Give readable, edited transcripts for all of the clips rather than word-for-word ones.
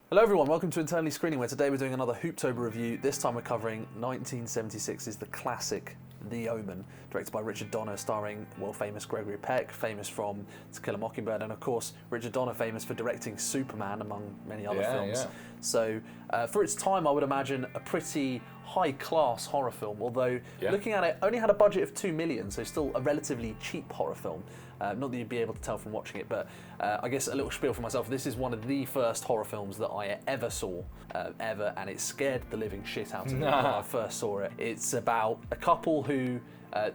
Hello everyone, welcome to Internally Screening, where today we're doing another Hooptober review. This time we're covering 1976's the classic The Omen, directed by Richard Donner, starring world-famous Gregory Peck, famous from To Kill a Mockingbird, and of course Richard Donner, famous for directing Superman, among many other films. Yeah. So for its time, I would imagine a pretty high-class horror film, although looking at it, only had a budget of $2 million, so still a relatively cheap horror film. Not that you'd be able to tell from watching it, but I guess a little spiel for myself. This is one of the first horror films that I ever saw, and it scared the living shit out of me when I first saw it. It's about a couple who,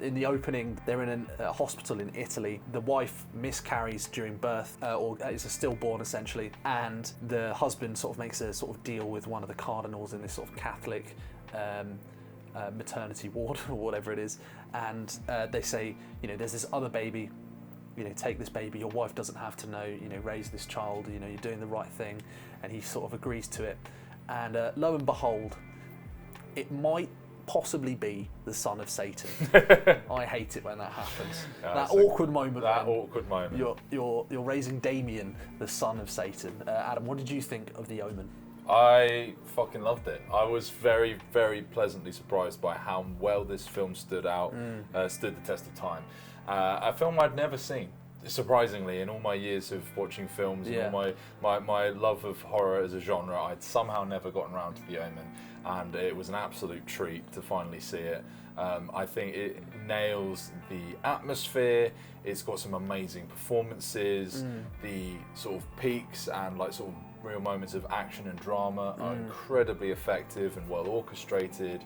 in the opening, they're in a hospital in Italy. The wife miscarries during birth, or is a stillborn essentially, and the husband sort of makes a sort of deal with one of the cardinals in this sort of Catholic maternity ward or whatever it is, and they say, you know, there's this other baby, you know, take this baby, your wife doesn't have to know, you know, raise this child, you know, you're doing the right thing, and he sort of agrees to it, and lo and behold, it might possibly be the son of Satan. I hate it when that happens. That awkward moment. You're raising Damien, the son of Satan. Adam, what did you think of The Omen? I fucking loved it. I was very, very pleasantly surprised by how well this film stood the test of time. A film I'd never seen, surprisingly, in all my years of watching films and all my love of horror as a genre. I'd somehow never gotten around to The Omen, and it was an absolute treat to finally see it. I think it nails the atmosphere. It's got some amazing performances. The sort of peaks and like sort of real moments of action and drama are incredibly effective and well orchestrated.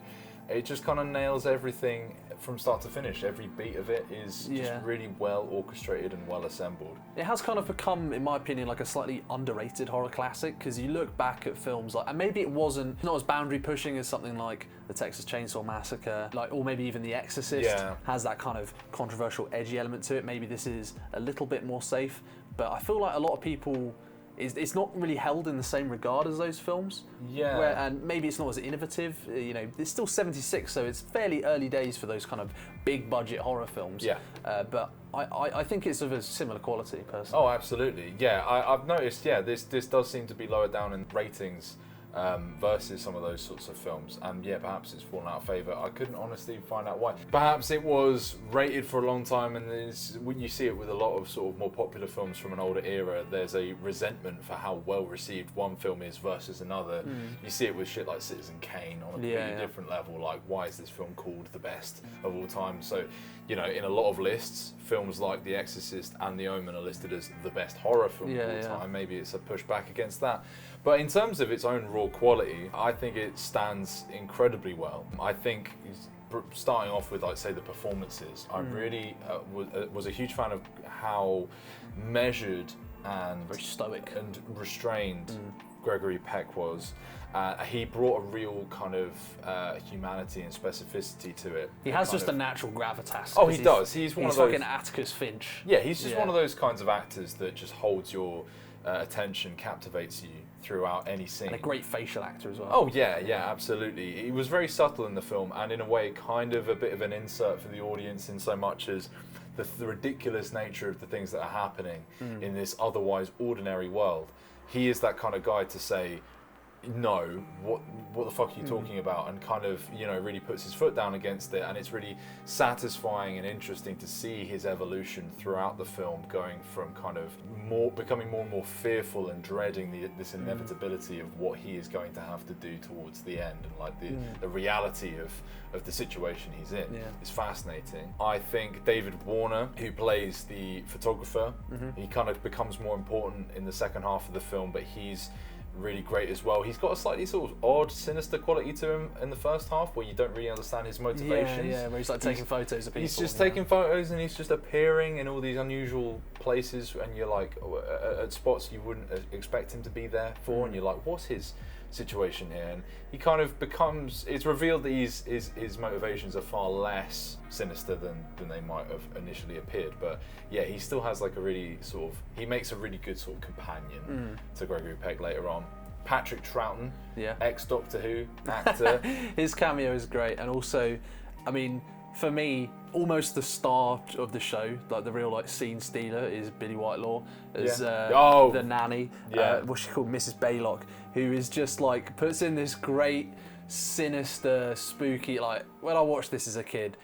It just kind of nails everything from start to finish. Every beat of it is just really well orchestrated and well assembled. It has kind of become, in my opinion, like a slightly underrated horror classic, because you look back at films like, and maybe it wasn't not as boundary pushing as something like the Texas Chainsaw Massacre, like, or maybe even The Exorcist has that kind of controversial, edgy element to it. Maybe this is a little bit more safe, but I feel like a lot of people, it's not really held in the same regard as those films. And maybe it's not as innovative. You know, it's still 76, so it's fairly early days for those kind of big budget horror films. But I think it's of a similar quality, personally. Oh, absolutely. Yeah, I've noticed, this does seem to be lower down in ratings versus some of those sorts of films, and perhaps it's fallen out of favour. I couldn't honestly find out why. Perhaps it was rated for a long time, and when you see it with a lot of sort of more popular films from an older era, there's a resentment for how well received one film is versus another. You see it with shit like Citizen Kane on a completely different level. Like, why is this film called the best of all time? So, you know, in a lot of lists, films like The Exorcist and The Omen are listed as the best horror film of all time. Maybe it's a pushback against that. But in terms of its own raw quality, I think it stands incredibly well. I think starting off with, like, say, the performances, I really was a huge fan of how measured and very stoic and restrained Gregory Peck was. He brought a real kind of humanity and specificity to it. He has just a natural gravitas. Oh, he does. He's one of those. He's fucking Atticus Finch. Yeah, he's just one of those kinds of actors that just holds your attention, captivates you throughout any scene. And a great facial actor as well. Oh yeah, absolutely. He was very subtle in the film, and in a way kind of a bit of an insert for the audience, in so much as the ridiculous nature of the things that are happening in this otherwise ordinary world. He is that kind of guy to say, no, what the fuck are you talking about, and kind of, you know, really puts his foot down against it. And it's really satisfying and interesting to see his evolution throughout the film, going from kind of becoming more and more fearful and dreading this inevitability of what he is going to have to do towards the end, and like the reality of the situation he's in. It's fascinating. I think David Warner, who plays the photographer, he kind of becomes more important in the second half of the film, but he's really great as well. He's got a slightly sort of odd, sinister quality to him in the first half, where you don't really understand his motivations. Where he's like taking photos of people. He's just taking photos, and he's just appearing in all these unusual places, and you're like, at spots you wouldn't expect him to be there for, and you're like, what's his situation here? And he kind of becomes, it's revealed that his motivations are far less sinister than they might have initially appeared, but he still has like a really sort of, he makes a really good sort of companion to Gregory Peck later on. Patrick Troughton, ex-Doctor Who actor. His cameo is great, and also, I mean, for me, almost the star of the show, like the real like scene stealer, is Billy Whitelaw as the nanny. What's she called, Mrs. Baylock, who is just like puts in this great, sinister, spooky. Like when I watched this as a kid,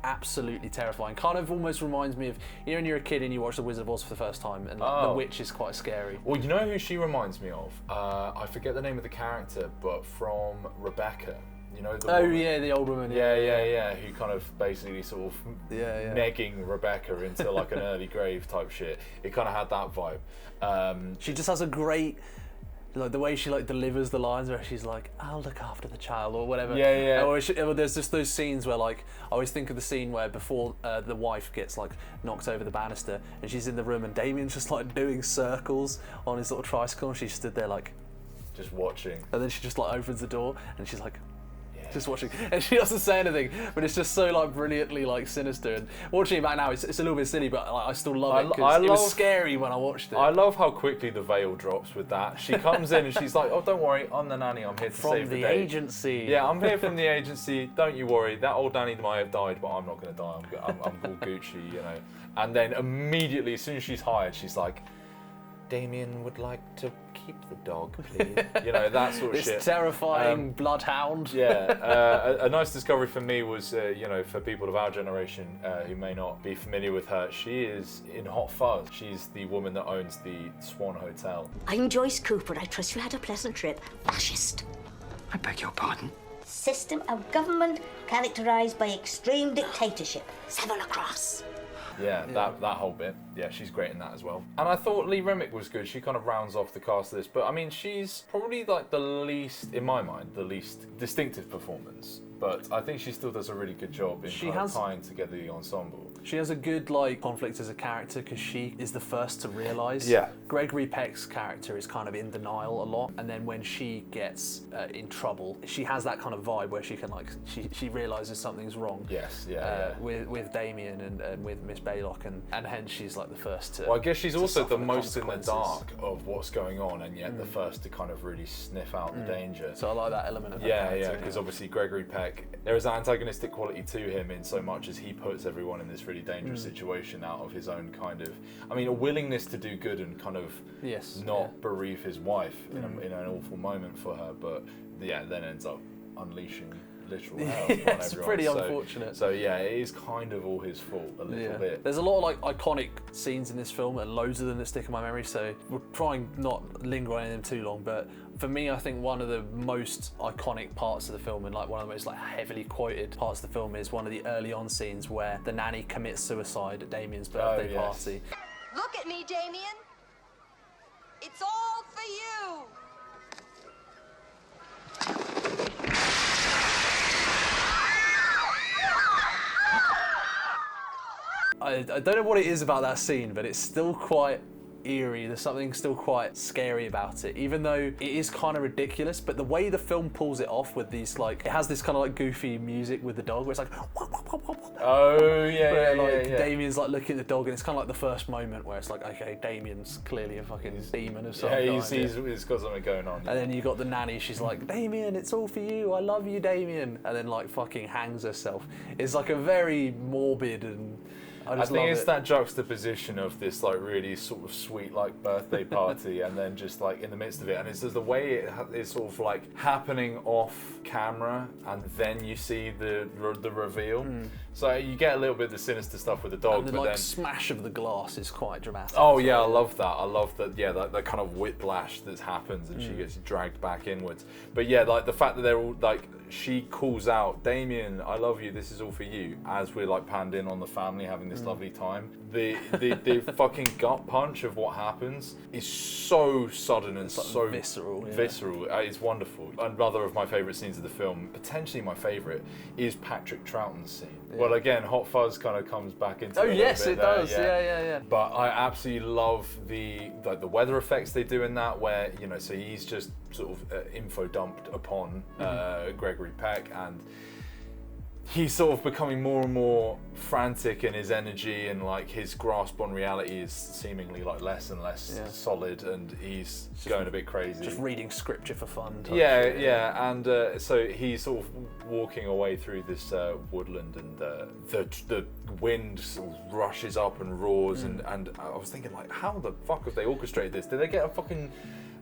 absolutely terrifying. Kind of almost reminds me of, you know, when you're a kid and you watch The Wizard of Oz for the first time, and like, the witch is quite scary. Well, you know who she reminds me of? I forget the name of the character, but from Rebecca. You know, the old woman. Yeah. Who kind of basically sort of negging Rebecca into like an early grave type shit. It kind of had that vibe. She just has a great, like the way she like delivers the lines where she's like, "I'll look after the child" or whatever. Or there's just those scenes where like I always think of the scene where before the wife gets like knocked over the banister and she's in the room and Damien's just like doing circles on his little tricycle and she stood there like just watching. And then she just like opens the door and she's like. Just watching, and she doesn't say anything, but it's just so like brilliantly like sinister. And watching it back now, it's a little bit silly, but like, I still love it because it was scary when I watched it. I love how quickly the veil drops with that. She comes in and she's like, "Oh, don't worry, I'm the nanny. I'm here to save the day." From the agency. Yeah, I'm here from the agency. Don't you worry. That old nanny might have died, but I'm not going to die. I'm all Gucci, you know. And then immediately, as soon as she's hired, she's like, "Damien would like to keep the dog, please." You know, that sort of shit. This terrifying bloodhound. Yeah, a nice discovery for me was, you know, for people of our generation who may not be familiar with her, she is in Hot Fuzz. She's the woman that owns the Swan Hotel. I'm Joyce Cooper. I trust you had a pleasant trip. Fascist. I beg your pardon? System of government characterised by extreme dictatorship. Seven across. Yeah, that whole bit. Yeah, she's great in that as well. And I thought Lee Remick was good. She kind of rounds off the cast of this. But I mean, she's probably like the least, in my mind, the least distinctive performance. But I think she still does a really good job in kind of tying together the ensemble. She has a good like conflict as a character because she is the first to realise. Yeah. Gregory Peck's character is kind of in denial a lot, and then when she gets in trouble, she has that kind of vibe where she can like she realises something's wrong. Yes, with Damien and with Miss Baylock, and hence she's like the first to. Well, I guess she's also the most in the dark of what's going on, and yet the first to kind of really sniff out the danger. So I like that element of her character. Yeah, because obviously Gregory Peck, there is an antagonistic quality to him in so much as he puts everyone in this really dangerous situation out of his own kind of, I mean, a willingness to do good and kind of not bereave his wife in an awful moment for her, but then ends up unleashing literal hell on everyone. It's pretty unfortunate. So yeah, it is kind of all his fault a little bit. There's a lot of like iconic scenes in this film, and loads of them that stick in my memory. So we'll try and not linger on them too long. But for me, I think one of the most iconic parts of the film, and like one of the most like heavily quoted parts of the film, is one of the early on scenes where the nanny commits suicide at Damien's birthday party. Look at me, Damien. It's all for you. I don't know what it is about that scene, but it's still quite eerie. There's something still quite scary about it, even though it is kind of ridiculous. But the way the film pulls it off with these like, it has this kind of like goofy music with the dog where it's like, Damien's like looking at the dog, and it's kind of like the first moment where it's like, okay, Damien's clearly a fucking demon of some kind. He's got something going on. And then you got the nanny. She's like, "Damien, it's all for you. I love you, Damien." And then like fucking hangs herself. It's like a very morbid and. I think it's that juxtaposition of this like really sort of sweet like birthday party and then just like in the midst of it, and it's just the way it is sort of like happening off camera, and then you see the reveal. So you get a little bit of the sinister stuff with the dog, and the like smash of the glass is quite dramatic. Oh yeah, I love that. I love that. Yeah, that kind of whiplash that happens, and she gets dragged back inwards. But yeah, like the fact that they're all like, she calls out, "Damien, I love you. This is all for you." As we're like panned in on the family having this lovely time. The fucking gut punch of what happens is so sudden and so visceral. Visceral. It's wonderful. Another of my favourite scenes of the film, potentially my favourite, is Patrick Troughton's scene. Well, again, Hot Fuzz kind of comes back into it. Oh yes, it does. Yeah. But I absolutely love the weather effects they do in that, where so he's just sort of info dumped upon Gregory Peck, and he's sort of becoming more and more frantic in his energy, and like his grasp on reality is seemingly like less and less solid, and he's going a bit crazy. Just reading scripture for fun. And so he's sort of walking away through this woodland, and the wind sort of rushes up and roars, and I was thinking, like, how the fuck have they orchestrated this? Did they get a fucking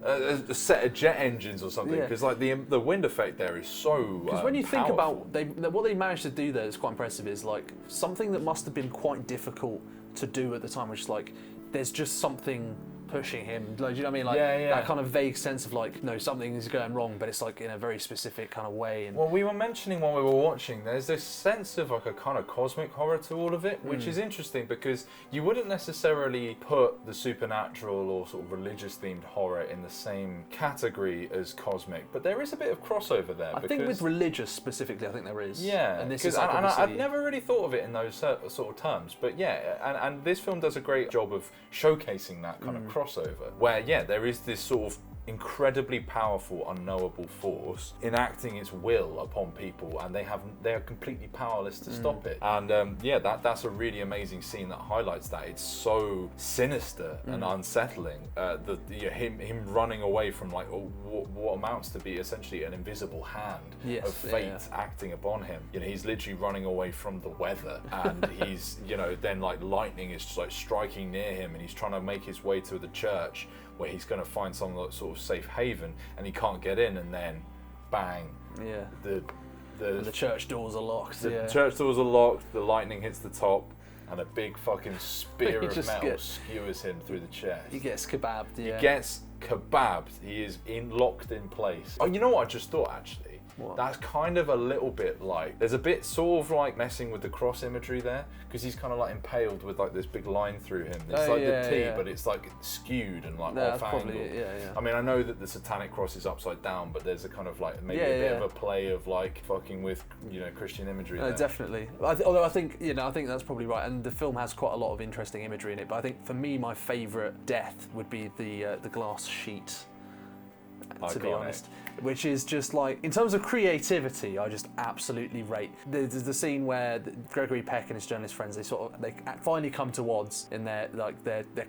a set of jet engines or something? Because like the wind effect there is so because when you think powerful. about what they managed to do there is quite impressive, is like something that must have been quite difficult to do at the time, which is like there's just something pushing him, like, do you know what I mean? Like that kind of vague sense of like, no, something is going wrong, but it's like in a very specific kind of way. And well, we were mentioning while we were watching, there's this sense of like a kind of cosmic horror to all of it, which is interesting because you wouldn't necessarily put the supernatural or sort of religious themed horror in the same category as cosmic, but there is a bit of crossover there. I think with religious specifically, I think there is. Yeah, and this is like, and I've never really thought of it in those sort of terms, but yeah, and this film does a great job of showcasing that kind of crossover, where there is this sort of incredibly powerful, unknowable force enacting its will upon people, and they are completely powerless to stop it. And that's a really amazing scene that highlights that. It's so sinister and unsettling. Him running away from like what amounts to be essentially an invisible hand of fate acting upon him. He's literally running away from the weather, and he's then like lightning is like striking near him, and he's trying to make his way to the church where he's going to find some sort of safe haven, and he can't get in, and then bang, the church doors are locked. The church doors are locked, the lightning hits the top, and a big fucking spear of metal skewers him through the chest. He gets kebabbed. He gets kebabbed. He is locked in place. Oh, you know what I just thought, actually? What? That's kind of a little bit like, there's a bit sort of like messing with the cross imagery there, because he's kind of like impaled with like this big line through him. It's like the T, but it's like skewed and like off angle. I mean, I know that the satanic cross is upside down, but there's a kind of like maybe a bit of a play of like fucking with Christian imagery. Definitely. Although I think that's probably right, and the film has quite a lot of interesting imagery in it. But I think for me, my favourite death would be the glass sheet. To be honest, which is just like, in terms of creativity, I just absolutely rate. There's the scene where Gregory Peck and his journalist friends, they finally come to odds in their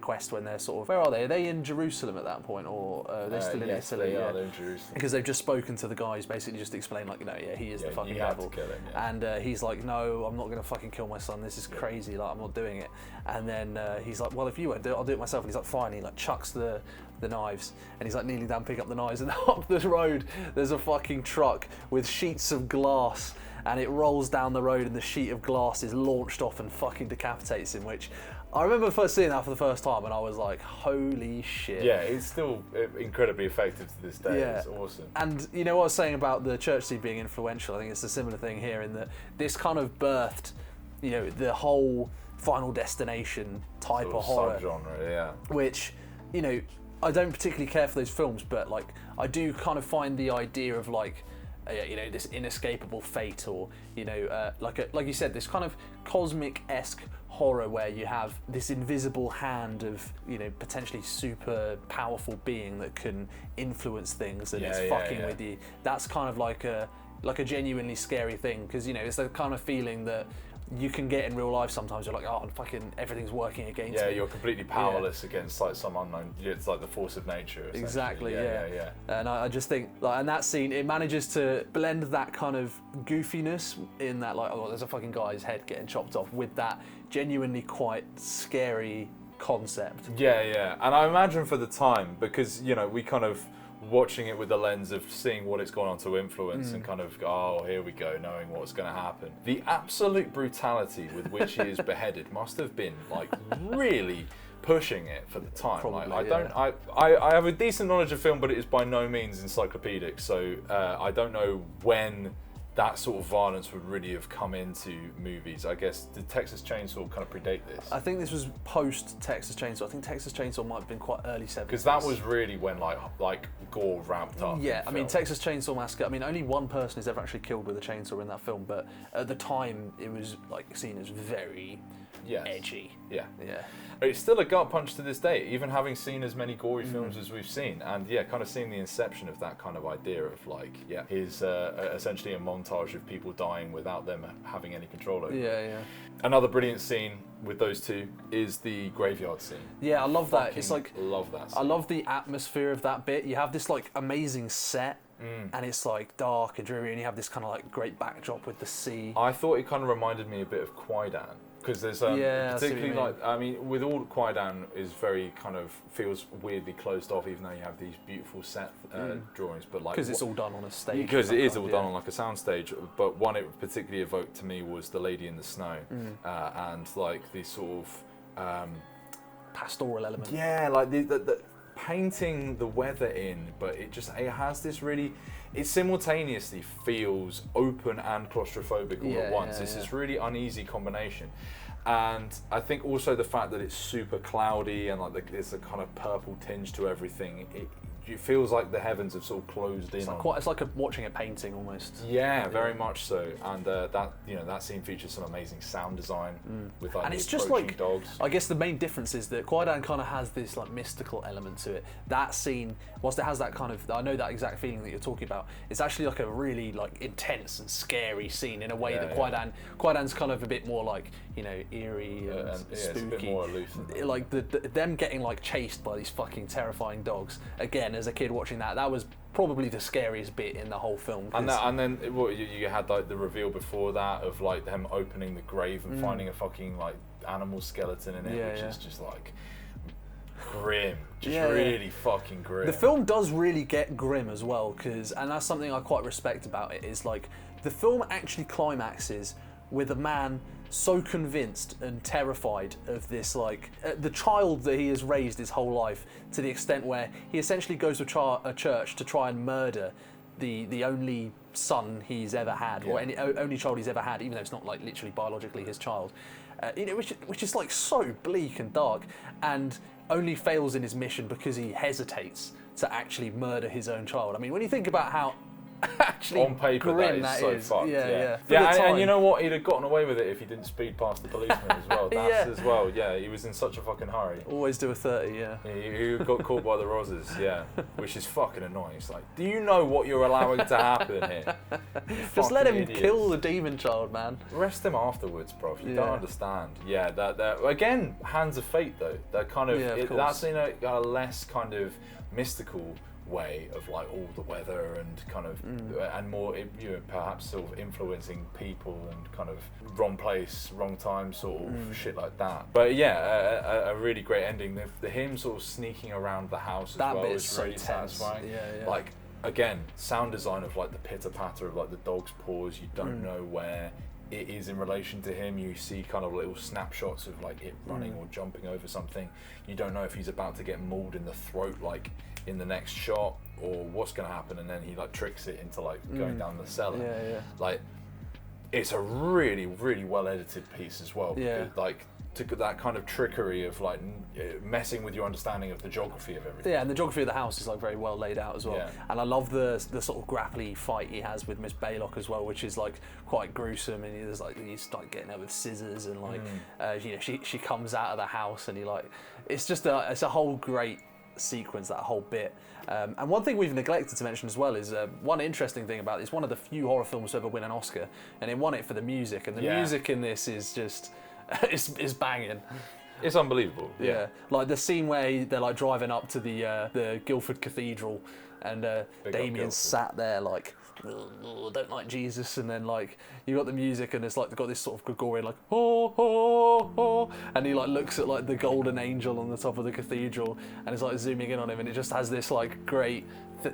quest, when they're sort of, where are they? Are they in Jerusalem at that point, or are they still in Italy? They're in Jerusalem. Because they've just spoken to the guys, basically just explained like, he is the fucking devil. To kill him, and he's like, no, I'm not going to fucking kill my son. This is crazy. Like, I'm not doing it. And then he's like, well, if you won't do it, I'll do it myself. And he's like, fine. He like chucks the knives, and he's like kneeling down, pick up the knives, and up the road there's a fucking truck with sheets of glass, and it rolls down the road, and the sheet of glass is launched off and fucking decapitates him, which I remember first seeing that for the first time, and I was like, holy shit. Yeah, it's still incredibly effective to this day. It's awesome. And what I was saying about the church scene being influential, I think it's a similar thing here, in that this kind of birthed the whole Final Destination type of horror subgenre, which I don't particularly care for those films, but like I do kind of find the idea of like this inescapable fate, or like you said, this kind of cosmic-esque horror where you have this invisible hand of potentially super powerful being that can influence things, and it's fucking with you. That's kind of like a genuinely scary thing, because it's the kind of feeling that you can get in real life sometimes. You're like, oh, fucking everything's working against me. You're completely powerless against like some unknown. It's like the force of nature. Exactly. Yeah. And I just think, like, in that scene, it manages to blend that kind of goofiness in that, like, oh, there's a fucking guy's head getting chopped off, with that genuinely quite scary concept. Yeah. And I imagine for the time, because we kind of watching it with the lens of seeing what it's gone on to influence, and kind of, oh, here we go, knowing what's going to happen. The absolute brutality with which he is beheaded must have been like really pushing it for the time. Probably, I have a decent knowledge of film, but it is by no means encyclopedic, so I don't know when that sort of violence would really have come into movies. I guess, did Texas Chainsaw kind of predate this? I think this was post Texas Chainsaw. I think Texas Chainsaw might have been quite early 70s. Because that was really when like gore ramped up. Yeah, I mean, Texas Chainsaw Massacre, I mean, only one person is ever actually killed with a chainsaw in that film, but at the time it was like seen as very Yes. edgy. Yeah. Yeah. It's still a gut punch to this day, even having seen as many gory films as we've seen, and kind of seeing the inception of that kind of idea of like, his essentially a montage of people dying without them having any control over it. Yeah. Another brilliant scene with those two is the graveyard scene. Yeah, I love that. It's like, love that scene. I love the atmosphere of that bit. You have this like amazing set, and it's like dark and dreary, and you have this kind of like great backdrop with the sea. I thought it kind of reminded me a bit of Kwaidan. Because there's particularly with all Kwaidan is very kind of feels weirdly closed off, even though you have these beautiful set drawings, but like because it's all done on a stage. Because it is all done on like a sound stage. But one it particularly evoked to me was The Lady in the Snow, and like the sort of pastoral element. Yeah, like the painting the weather in, but it has this really. It simultaneously feels open and claustrophobic all at once. It's this really uneasy combination. And I think also the fact that it's super cloudy and like there's a kind of purple tinge to everything. It feels like the heavens have sort of closed in. It's like watching a painting almost. Yeah, very much so. And that scene features some amazing sound design with like and the it's just approaching like dogs. I guess the main difference is that Kwaidan kind of has this like mystical element to it. That scene, whilst it has that kind of, I know that exact feeling that you're talking about. It's actually like a really like intense and scary scene in a way that Kwaidan's kind of a bit more like eerie and spooky. It's a bit more aloof. Like them getting like chased by these fucking terrifying dogs. Again, as a kid watching that was probably the scariest bit in the whole film. And then you had like the reveal before that of like them opening the grave and finding a fucking like animal skeleton in it, which is just like grim, really fucking grim. The film does really get grim as well, and that's something I quite respect about it. Is like the film actually climaxes with a man so convinced and terrified of this, like the child that he has raised his whole life, to the extent where he essentially goes to a church to try and murder the only son he's ever had, or only child he's ever had, even though it's not like literally biologically his child. Which is like so bleak and dark, and only fails in his mission because he hesitates to actually murder his own child. I mean, when you think about how actually on paper grim that is so fucked. Yeah. And you know what? He'd have gotten away with it if he didn't speed past the policeman as well. That's as well. Yeah, he was in such a fucking hurry. Always do a 30. Yeah. He got caught by the Roses. Yeah, which is fucking annoying. It's like, do you know what you're allowing to happen here? Just let him idiots. kill the demon child, man. Arrest him afterwards, bro. You don't understand. Yeah, that again, hands of fate though. That kind of that's in a less kind of mystical way of like all the weather and kind of and more perhaps sort of influencing people and kind of wrong place, wrong time sort of shit like that. But a really great ending. The him sort of sneaking around the house as well is really satisfying. Like again, sound design of like the pitter patter of like the dog's paws. You don't know where it is in relation to him. You see kind of little snapshots of like it running or jumping over something. You don't know if he's about to get mauled in the throat like in the next shot or what's going to happen, and then he like tricks it into like going down the cellar. Like it's a really well edited piece as well, because, like to that kind of trickery of like messing with your understanding of the geography of everything. And the geography of the house is like very well laid out as well. And I love the sort of grapply fight he has with Miss Baylock as well, which is like quite gruesome, and he's like getting her with scissors and like she comes out of the house and it's a whole great sequence, that whole bit. And one thing we've neglected to mention as well is one interesting thing about this, one of the few horror films to ever win an Oscar, and it won it for the music, and the music in this is just is banging. It's unbelievable. Yeah. Like the scene where they're like driving up to the Guildford Cathedral, and Damien's sat there like, don't like Jesus, and then like you got the music and it's like got this sort of Gregorian like and he like looks at like the golden angel on the top of the cathedral and it's like zooming in on him, and it just has this like great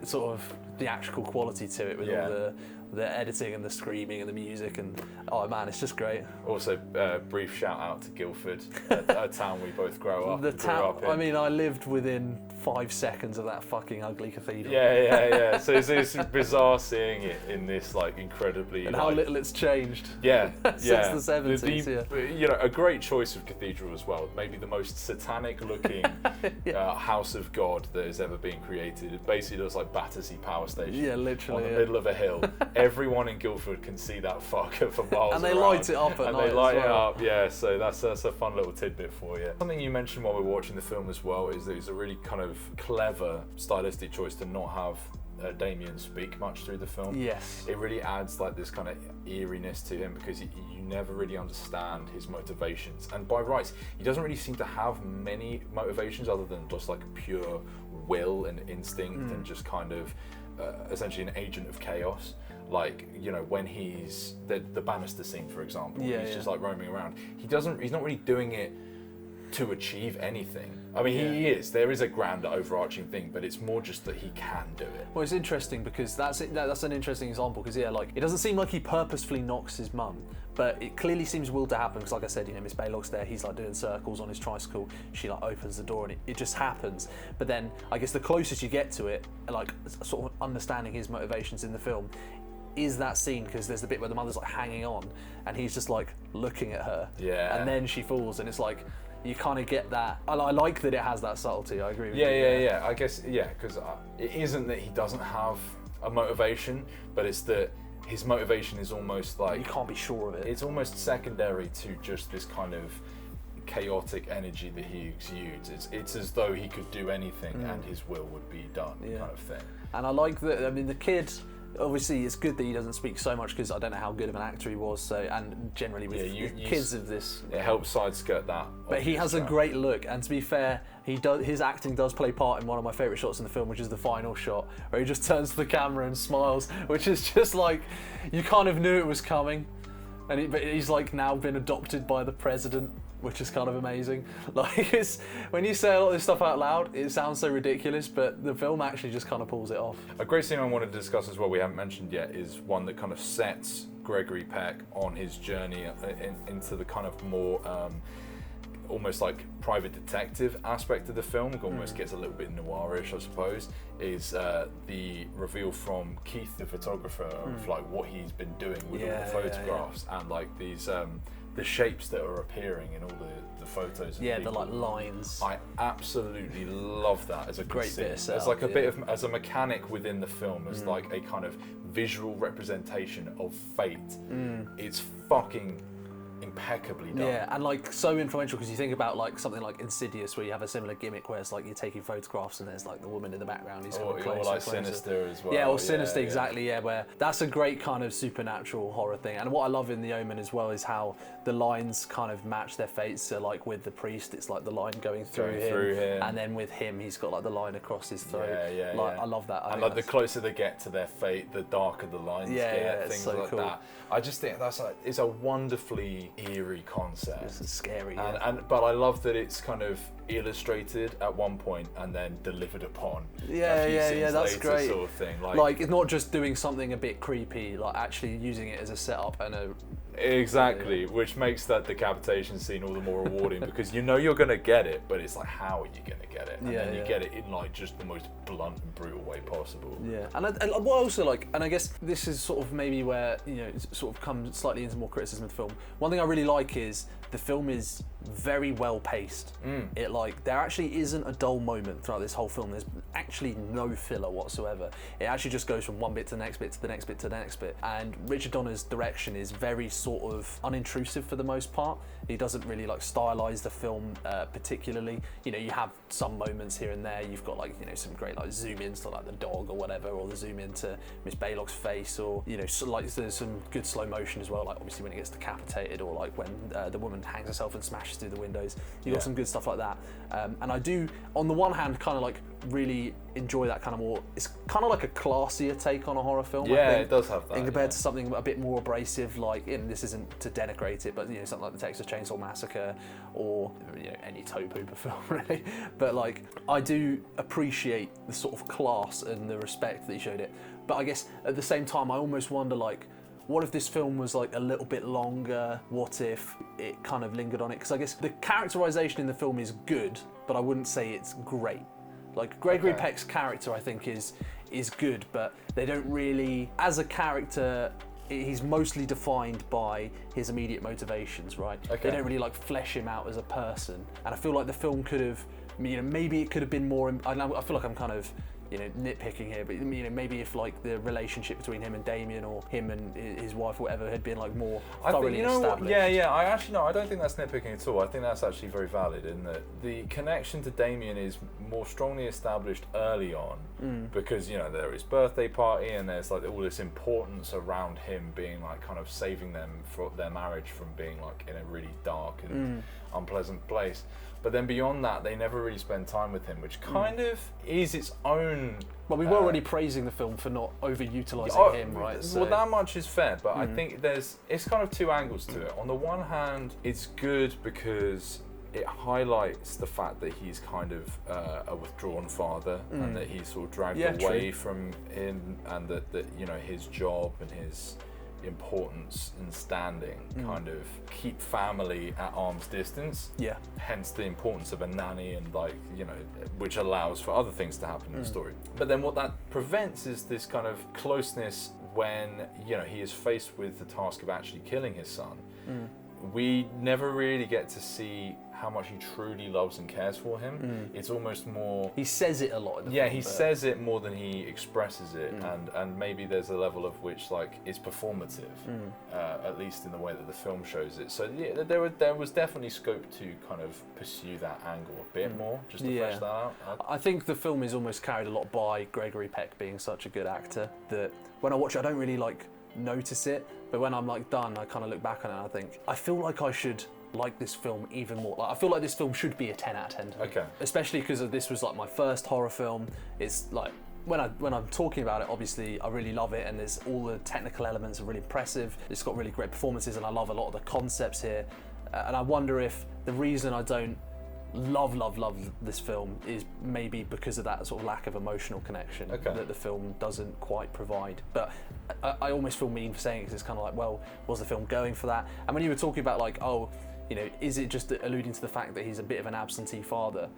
sort of theatrical quality to it with all the editing and the screaming and the music, and oh man, it's just great. Also, brief shout out to Guildford, a town we both grew up in. I mean, I lived within 5 seconds of that fucking ugly cathedral. Yeah. So it's bizarre seeing it in this like incredibly and how little it's changed. Yeah, since the 70s. A great choice of cathedral as well. Maybe the most satanic-looking house of God that has ever been created. It basically looks like Battersea Power Station. Yeah, literally. On the middle of a hill everyone in Guildford can see that fucker for miles And they around. light it up at and night they light as it well. up, yeah. So that's a fun little tidbit for you. Something you mentioned while we were watching the film as well is that it's a really kind of clever stylistic choice to not have Damien speak much through the film. Yes. It really adds like this kind of eeriness to him because you never really understand his motivations. And by rights, he doesn't really seem to have many motivations other than just like pure will and instinct and just kind of essentially an agent of chaos. Like, you know, when he's the banister scene, for example, he's just like roaming around. He's not really doing it to achieve anything. I mean, he is. There is a grand overarching thing, but it's more just that he can do it. Well, it's interesting because that's an interesting example because like it doesn't seem like he purposefully knocks his mum, but it clearly seems will to happen because, like I said, you know, Miss Baylock's there. He's like doing circles on his tricycle. She like opens the door and it just happens. But then I guess the closest you get to it, like sort of understanding his motivations in the film, is that scene because there's the bit where the mother's like hanging on and he's just like looking at her. Yeah. And then she falls and it's like. You kind of get that. I like that it has that subtlety. I agree with you. Yeah. I guess, because it isn't that he doesn't have a motivation, but it's that his motivation is almost like... You can't be sure of it. It's almost secondary to just this kind of chaotic energy that he exudes. It's as though he could do anything and his will would be done, kind of thing. And I like that, I mean, the kid... Obviously, it's good that he doesn't speak so much because I don't know how good of an actor he was. So, and generally with kids of this, it helps sideskirt that. But he has a great look, and to be fair, his acting does play part in one of my favourite shots in the film, which is the final shot where he just turns to the camera and smiles, which is just like you kind of knew it was coming, but he's like now been adopted by the president. Which is kind of amazing. Like, when you say a lot of this stuff out loud, it sounds so ridiculous, but the film actually just kind of pulls it off. A great scene I wanted to discuss as well, we haven't mentioned yet, is one that kind of sets Gregory Peck on his journey into the kind of more almost like private detective aspect of the film. Almost gets a little bit noirish, I suppose. Is the reveal from Keith, the photographer, of like what he's been doing with all the photographs and like these. The shapes that are appearing in all the photos. Yeah, the like lines. I absolutely love that as a great bit of setup, as like a bit of as a mechanic within the film, as like a kind of visual representation of fate. It's fucking impeccably done. Yeah, and like so influential because you think about like something like Insidious, where you have a similar gimmick where it's like you're taking photographs and there's like the woman in the background who's coming closer. Or like Sinister as well. Yeah, or Sinister, exactly. Yeah, where that's a great kind of supernatural horror thing. And what I love in The Omen as well is how the lines kind of match their fates. So like with the priest, it's like the line going through him, and then with him, he's got like the line across his throat. I love that. And like the closer they get to their fate, the darker the lines get. Things so like cool. that. I just think it's a wonderfully eerie concept. It's scary. But I love that it's kind of illustrated at one point and then delivered upon. That's great. Sort of thing. Like it's not just doing something a bit creepy, like actually using it as a setup and a. Exactly, which makes that decapitation scene all the more rewarding because you know you're going to get it, but it's like, how are you going to get it? And then you get it in like just the most blunt and brutal way possible. Yeah, and what I also like, and I guess this is sort of maybe where, you know, it sort of comes slightly into more criticism of the film. One thing I really like is the film is very well paced. It like, there actually isn't a dull moment throughout this whole film. There's actually no filler whatsoever. It actually just goes from one bit to the next bit to the next bit to the next bit. And Richard Donner's direction is very sort of unintrusive for the most part. He doesn't really like stylize the film particularly. You know, you have some moments here and there. You've got like, you know, some great like zoom ins to like the dog or whatever, or the zoom into Miss Baylock's face, or, you know, so like there's some good slow motion as well, like obviously when he gets decapitated, or like when the woman hangs herself and smashes through the windows. You've got some good stuff like that. And I do, on the one hand, kind of like really enjoy that kind of more, it's kind of like a classier take on a horror film. Yeah, I think, it does have that. compared to something a bit more abrasive, like, and this isn't to denigrate it, but, you know, something like the Texas Chainsaw Massacre, or, you know, any Toe Pooper film, really. But like, I do appreciate the sort of class and the respect that he showed it. But I guess at the same time, I almost wonder, like, what if this film was like a little bit longer? What if it kind of lingered on it? Because I guess the characterization in the film is good, but I wouldn't say it's great. Like Gregory Peck's character, I think, is good, but they don't really, as a character, he's mostly defined by his immediate motivations, right? They don't really like flesh him out as a person, and I feel like the film could have, you know, maybe it could have been more. I feel like I'm kind of nitpicking here, but maybe if like the relationship between him and Damien or him and his wife or whatever had been like more thoroughly established. Yeah. I don't think that's nitpicking at all. I think that's actually very valid in that the connection to Damien is more strongly established early on because there is birthday party and there's like all this importance around him being like kind of saving them for their marriage from being like in a really dark and unpleasant place. But then beyond that, they never really spend time with him, which kind of is its own... Well, we were already praising the film for not overutilising him, right? So. Well, that much is fair, but I think it's kind of two angles to it. On the one hand, it's good because it highlights the fact that he's kind of a withdrawn father and that he's sort of dragged away from him, and that his job and his importance and standing kind of keep family at arm's distance. Yeah. Hence the importance of a nanny and which allows for other things to happen in the story. But then what that prevents is this kind of closeness when he is faced with the task of actually killing his son. We never really get to see how much he truly loves and cares for him. It's almost more... He says it a lot in the film. Yeah, he says it more than he expresses it, and maybe there's a level of which it's performative, at least in the way that the film shows it. So yeah, there was definitely scope to kind of pursue that angle a bit more, just to flesh that out. I think the film is almost carried a lot by Gregory Peck being such a good actor that when I watch it, I don't really notice it, but when I'm done, I kind of look back on it and I think, I feel like I should like this film even more. I feel like this film should be a 10 out of 10 to me. Okay. Especially because this was my first horror film. It's when I'm talking about it, obviously I really love it, and there's all the technical elements are really impressive. It's got really great performances, and I love a lot of the concepts here. And I wonder if the reason I don't love this film is maybe because of that sort of lack of emotional connection that the film doesn't quite provide. But I almost feel mean for saying it, because it's kind of well, was the film going for that? And when you were talking about is it just alluding to the fact that he's a bit of an absentee father?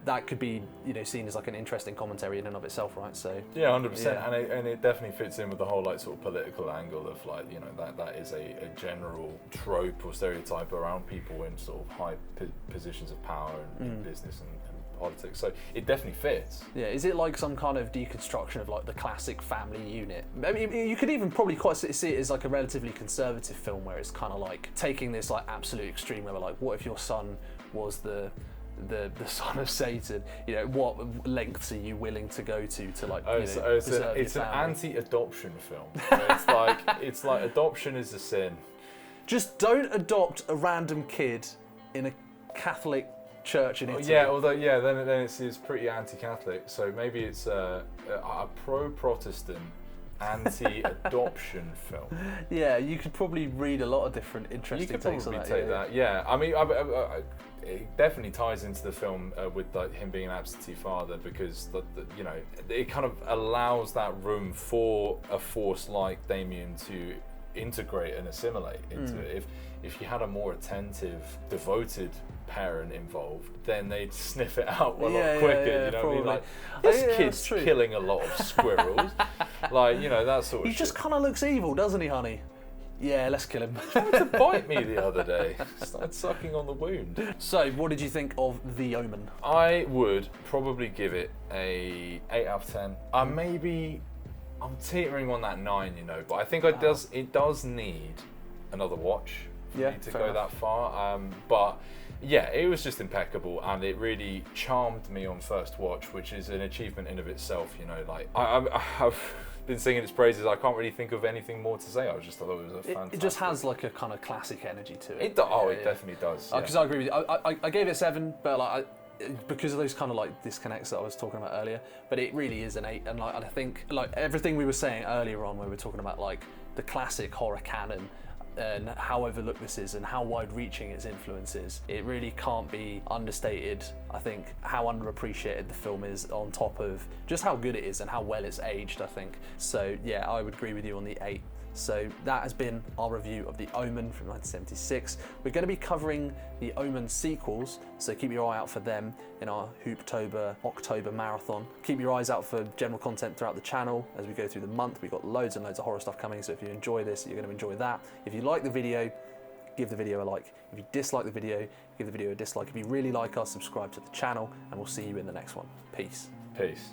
That could be, seen as an interesting commentary in and of itself, right? So yeah, 100%, and it definitely fits in with the whole sort of political angle of that is a general trope or stereotype around people in sort of high positions of power in business and politics. So it definitely fits. Yeah, is it some kind of deconstruction of the classic family unit? I mean, you could even probably quite see it as a relatively conservative film where it's kind of taking this absolute extreme where what if your son was the son of Satan? What lengths are you willing to go to it's an anti-adoption film. It's like adoption is a sin. Just don't adopt a random kid in a Catholic church in Italy. Then it's pretty anti-Catholic. So maybe it's a pro-Protestant anti-adoption film. Yeah, you could probably read a lot of different interesting takes on that. You could probably take that. Yeah, I mean, it definitely ties into the film with him being an absentee father, because it kind of allows that room for a force like Damien to integrate and assimilate into it. If you had a more attentive, devoted parent involved, then they'd sniff it out a lot quicker. Probably. What I mean? This kid's killing a lot of squirrels. That sort of He shit. just kind of looks evil, doesn't he, honey? Yeah, let's kill him. He tried to bite me the other day. Started sucking on the wound. So, what did you think of The Omen? I would probably give it a 8 out of 10. I'm teetering on that 9, but I think it does need another watch for me to go that far. But yeah, it was just impeccable, and it really charmed me on first watch, which is an achievement in of itself. I've been singing its praises. I can't really think of anything more to say. I thought it was a fantastic. It just has a kind of classic energy to it. It definitely does. Because I agree with you. I gave it 7, but because of those kind of disconnects that I was talking about earlier. But it really is an 8, and I think everything we were saying earlier on when we were talking about the classic horror canon and how overlooked this is and how wide-reaching its influence is, it really can't be understated. I think how underappreciated the film is, on top of just how good it is and how well it's aged, I think. So yeah, I would agree with you on the 8. So that has been our review of The Omen from 1976. We're going to be covering the Omen sequels, so keep your eye out for them in our Hooptober October marathon. Keep your eyes out for general content throughout the channel as we go through the month. We've got loads and loads of horror stuff coming, so if you enjoy this, you're going to enjoy that. If you like the video, give the video a like. If you dislike the video, give the video a dislike. If you really like us, subscribe to the channel, and we'll see you in the next one. Peace. Peace.